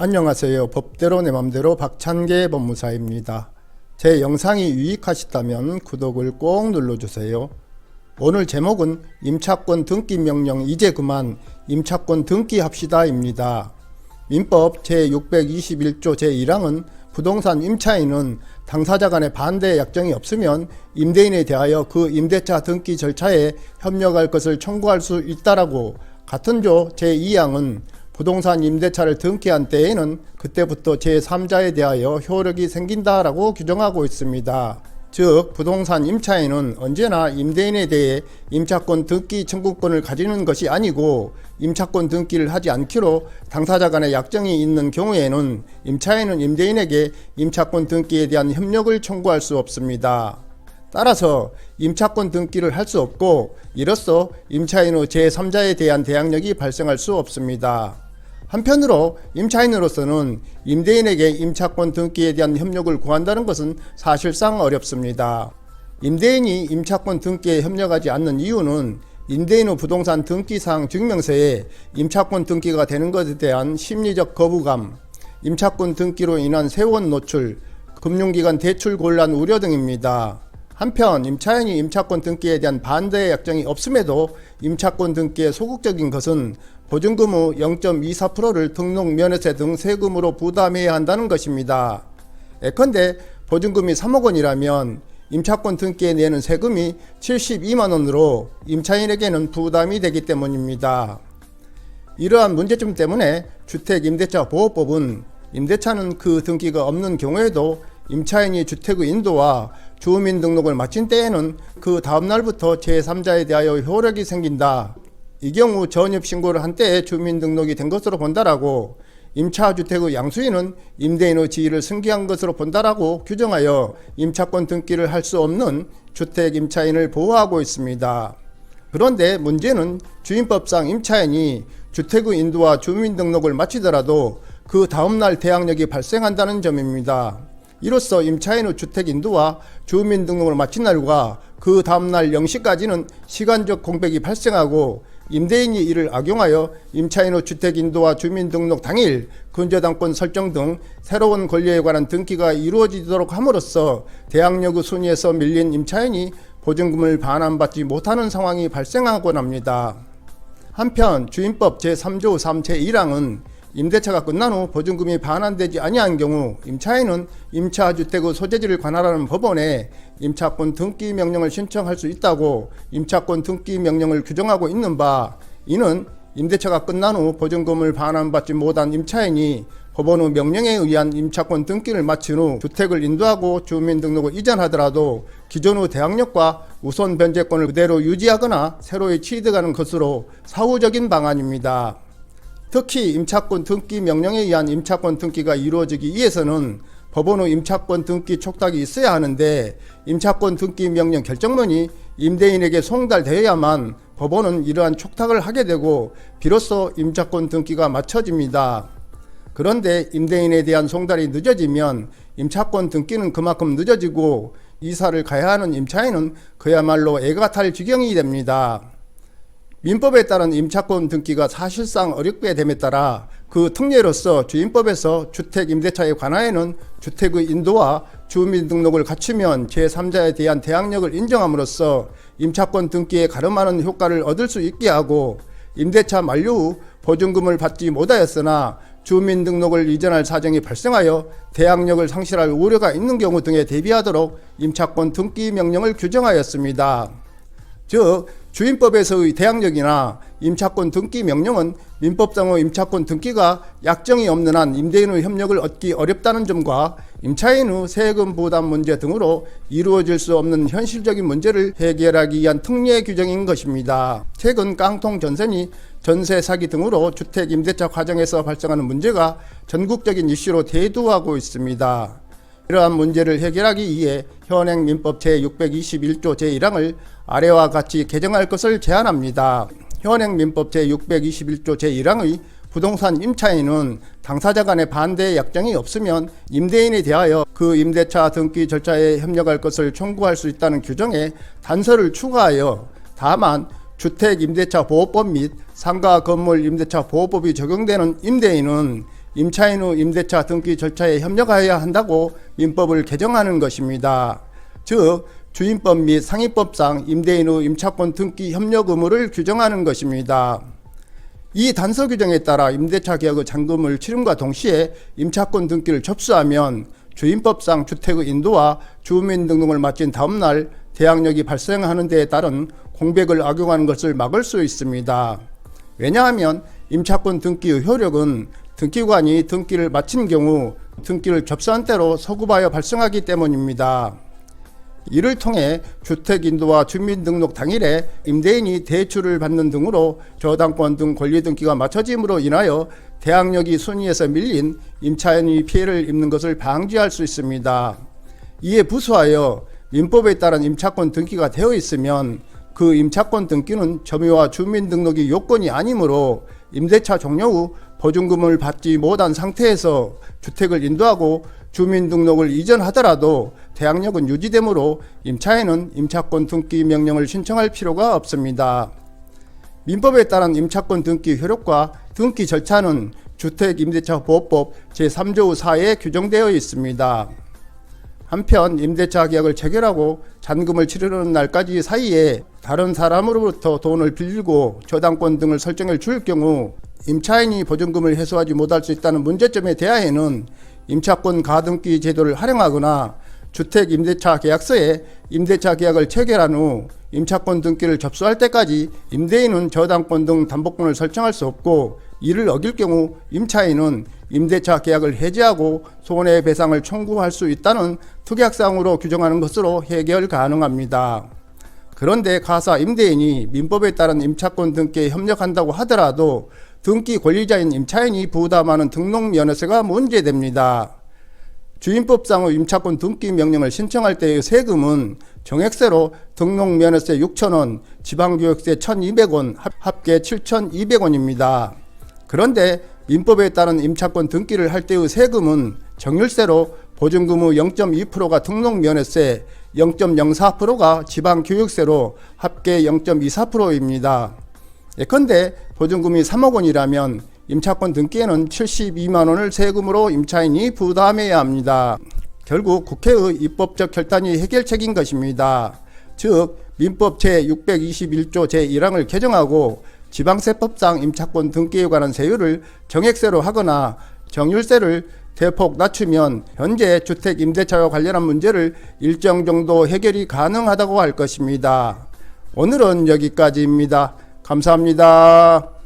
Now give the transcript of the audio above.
안녕하세요. 법대로 내 맘대로 박찬계 법무사입니다. 제 영상이 유익하시다면 구독을 꼭 눌러주세요. 오늘 제목은 임차권 등기명령 이제 그만 임차권 등기합시다 입니다. 민법 제621조 제1항은 부동산 임차인은 당사자 간의 반대 약정이 없으면 임대인에 대하여 그 임대차 등기 절차에 협력할 것을 청구할 수 있다라고, 같은 조 제2항은 부동산 임대차를 등기한 때에는 그때부터 제3자에 대하여 효력이 생긴다라고 규정하고 있습니다. 즉, 부동산 임차인은 언제나 임대인에 대해 임차권 등기 청구권을 가지는 것이 아니고, 임차권 등기를 하지 않기로 당사자 간의 약정이 있는 경우에는 임차인은 임대인에게 임차권 등기에 대한 협력을 청구할 수 없습니다. 따라서 임차권 등기를 할 수 없고, 이로써 임차인의 제3자에 대한 대항력이 발생할 수 없습니다. 한편으로 임차인으로서는 임대인에게 임차권 등기에 대한 협력을 구한다는 것은 사실상 어렵습니다. 임대인이 임차권 등기에 협력하지 않는 이유는 임대인의 부동산 등기사항 증명서에 임차권 등기가 되는 것에 대한 심리적 거부감, 임차권 등기로 인한 세원 노출, 금융기관 대출 곤란 우려 등입니다. 한편 임차인이 임차권 등기에 대한 반대 약정이 없음에도 임차권 등기에 소극적인 것은 보증금의 0.24%를 등록 면허세 등 세금으로 부담해야 한다는 것입니다. 예컨대 보증금이 3억 원이라면 임차권 등기에 내는 세금이 72만 원으로 임차인에게는 부담이 되기 때문입니다. 이러한 문제점 때문에 주택임대차보호법은 임대차는 그 등기가 없는 경우에도 임차인이 주택의 인도와 주민등록을 마친 때에는 그 다음날부터 제3자에 대하여 효력이 생긴다. 이 경우 전입신고를 한 때에 주민등록이 된 것으로 본다라고, 임차주택의 양수인은 임대인의 지위를 승계한 것으로 본다라고 규정하여 임차권 등기를 할 수 없는 주택임차인을 보호하고 있습니다. 그런데 문제는 주임법상 임차인이 주택의 인도와 주민등록을 마치더라도 그 다음날 대항력이 발생한다는 점입니다. 이로써 임차인의 주택 인도와 주민등록을 마친 날과 그 다음날 0시까지는 시간적 공백이 발생하고, 임대인이 이를 악용하여 임차인의 주택 인도와 주민등록 당일 근저당권 설정 등 새로운 권리에 관한 등기가 이루어지도록 함으로써 대항력의 순위에서 밀린 임차인이 보증금을 반환받지 못하는 상황이 발생하곤 합니다. 한편 주임법 제3조 3 제1항은 임대차가 끝난 후 보증금이 반환되지 아니한 경우 임차인은 임차주택의 소재지를 관할하는 법원에 임차권 등기 명령을 신청할 수 있다고 임차권 등기 명령을 규정하고 있는 바, 이는 임대차가 끝난 후 보증금을 반환받지 못한 임차인이 법원의 명령에 의한 임차권 등기를 마친 후 주택을 인도하고 주민등록을 이전하더라도 기존의 대항력과 우선 변제권을 그대로 유지하거나 새로이 취득하는 것으로 사후적인 방안입니다. 특히 임차권 등기 명령에 의한 임차권 등기가 이루어지기 위해서는 법원의 임차권 등기 촉탁이 있어야 하는데, 임차권 등기 명령 결정문이 임대인에게 송달되어야만 법원은 이러한 촉탁을 하게 되고 비로소 임차권 등기가 마쳐집니다. 그런데 임대인에 대한 송달이 늦어지면 임차권 등기는 그만큼 늦어지고 이사를 가야 하는 임차인은 그야말로 애가 탈 지경이 됩니다. 민법에 따른 임차권 등기가 사실상 어렵게 됨에 따라 그 특례로서 주임법에서 주택임대차에 관하여는 주택의 인도와 주민등록을 갖추면 제3자에 대한 대항력을 인정함으로써 임차권 등기에 가름하는 효과를 얻을 수 있게 하고, 임대차 만료 후 보증금을 받지 못하였으나 주민등록을 이전할 사정이 발생하여 대항력을 상실할 우려가 있는 경우 등에 대비하도록 임차권 등기 명령을 규정하였습니다. 즉, 주임법에서의 대항력이나 임차권 등기 명령은 민법상의 임차권 등기가 약정이 없는 한 임대인의 협력을 얻기 어렵다는 점과 임차인의 세금 부담 문제 등으로 이루어질 수 없는 현실적인 문제를 해결하기 위한 특례 규정인 것입니다. 최근 깡통 전세니 전세 사기 등으로 주택 임대차 과정에서 발생하는 문제가 전국적인 이슈로 대두하고 있습니다. 이러한 문제를 해결하기 위해 현행 민법 제621조 제1항을 아래와 같이 개정할 것을 제안합니다. 현행 민법 제621조 제1항의 부동산 임차인은 당사자 간의 반대 약정이 없으면 임대인에 대하여 그 임대차 등기 절차에 협력할 것을 청구할 수 있다는 규정에 단서를 추가하여, 다만 주택임대차 보호법 및 상가 건물 임대차 보호법이 적용되는 임대인은 임차인 후 임대차 등기 절차에 협력하여야 한다고 민법을 개정하는 것입니다. 즉 주임법 및 상위법상 임대인 후 임차권 등기 협력 의무를 규정하는 것입니다. 이 단서 규정에 따라 임대차 계약의 잔금을 치름과 동시에 임차권 등기를 접수하면 주임법상 주택의 인도와 주민등록을 마친 다음날 대항력이 발생하는 데에 따른 공백을 악용하는 것을 막을 수 있습니다. 왜냐하면 임차권 등기의 효력은 등기관이 등기를 마친 경우 등기를 접수한 때로 서급하여 발생하기 때문입니다. 이를 통해 주택인도와 주민등록 당일에 임대인이 대출을 받는 등으로 저당권 등 권리등기가 맞춰짐으로 인하여 대항력이 순위에서 밀린 임차인이 피해를 입는 것을 방지할 수 있습니다. 이에 부수하여 민법에 따른 임차권 등기가 되어 있으면 그 임차권 등기는 점유와 주민등록이 요건이 아니므로 임대차 종료 후 보증금을 받지 못한 상태에서 주택을 인도하고 주민등록을 이전하더라도 대항력은 유지되므로 임차인은 임차권 등기 명령을 신청할 필요가 없습니다. 민법에 따른 임차권 등기 효력과 등기 절차는 주택임대차보호법 제3조 4에 규정되어 있습니다. 한편 임대차 계약을 체결하고 잔금을 치르는 날까지 사이에 다른 사람으로부터 돈을 빌리고 저당권 등을 설정해 줄 경우 임차인이 보증금을 회수하지 못할 수 있다는 문제점에 대하여는 임차권 가등기 제도를 활용하거나 주택임대차 계약서에 임대차 계약을 체결한 후 임차권 등기를 접수할 때까지 임대인은 저당권 등 담보권을 설정할 수 없고, 이를 어길 경우 임차인은 임대차 계약을 해지하고 손해배상을 청구할 수 있다는 특약사항으로 규정하는 것으로 해결 가능합니다. 그런데 가사 임대인이 민법에 따른 임차권 등기에 협력한다고 하더라도 등기 권리자인 임차인이 부담하는 등록면허세가 문제됩니다. 주임법상의 임차권 등기 명령을 신청할 때의 세금은 정액세로 등록면허세 6,000원, 지방교육세 1,200원, 합계 7,200원입니다. 그런데 민법에 따른 임차권 등기를 할 때의 세금은 정률세로 보증금의 0.2%가 등록면허세, 0.04%가 지방교육세로 합계 0.24%입니다. 예컨대 보증금이 3억 원이라면 임차권 등기에는 72만 원을 세금으로 임차인이 부담해야 합니다. 결국 국회의 입법적 결단이 해결책인 것입니다. 즉 민법 제621조 제1항을 개정하고 지방세법상 임차권 등기에 관한 세율을 정액세로 하거나 정률세를 대폭 낮추면 현재 주택 임대차와 관련한 문제를 일정 정도 해결이 가능하다고 할 것입니다. 오늘은 여기까지입니다. 감사합니다.